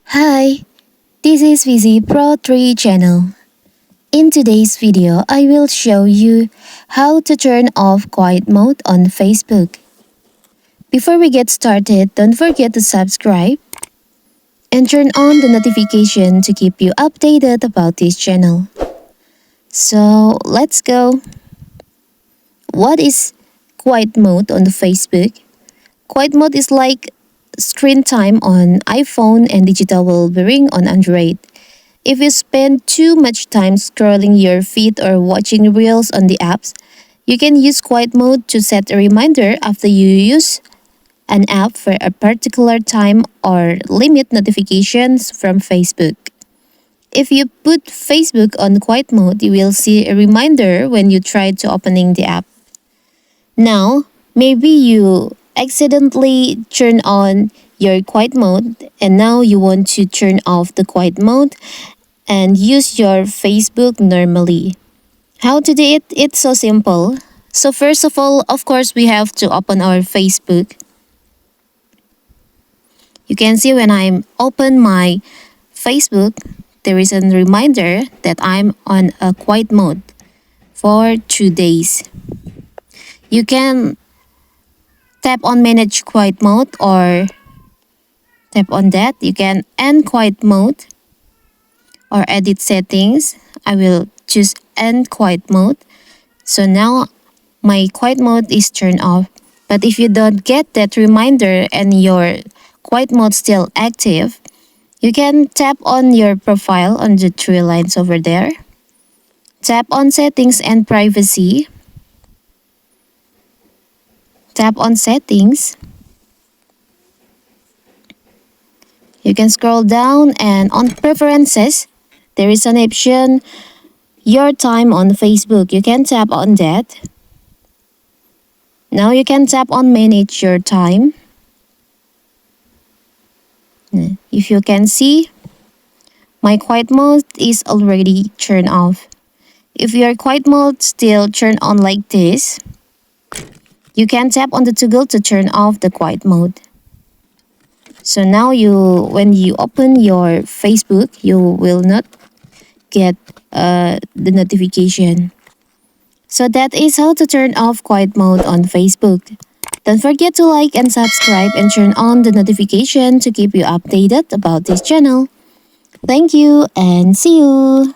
Hi, this is Vizi Pro 3 channel. In today's video, I will show you how to turn off quiet mode on Facebook. Before we get started, don't forget to subscribe and turn on the notification to keep you updated about this channel. So let's go. What is quiet mode on the Facebook? Quiet mode is like screen time on iPhone and digital well-being on Android. If you spend too much time scrolling your feed or watching reels on the apps, you can use quiet mode to set a reminder after you use an app for a particular time or limit notifications from Facebook. If you put Facebook on quiet mode, you will see a reminder when you try to opening the app. Now, maybe you accidentally turn on your quiet mode and now you want to turn off the quiet mode and use your Facebook normally. How to do it? It's so simple. So first of all, of course, we have to open our Facebook. You can see when I'm open my Facebook, there is a reminder that I'm on a quiet mode for 2 days. You can tap on manage quiet mode or tap on that. You can end quiet mode or edit settings. I will choose end quiet mode. So now my quiet mode is turned off. But if you don't get that reminder and your quiet mode still active, you can tap on your profile on the three lines over there. Tap on settings and privacy. Tap on settings. You can scroll down and on preferences, there is an option your time on Facebook. You can tap on that. Now you can tap on manage your time. If you can see, my quiet mode is already turned off. If your quiet mode still turned on like this, you can tap on the toggle to turn off the quiet mode. So now when you open your Facebook, you will not get the notification. So that is how to turn off quiet mode on Facebook. Don't forget to like and subscribe and turn on the notification to keep you updated about this channel. Thank you and see you!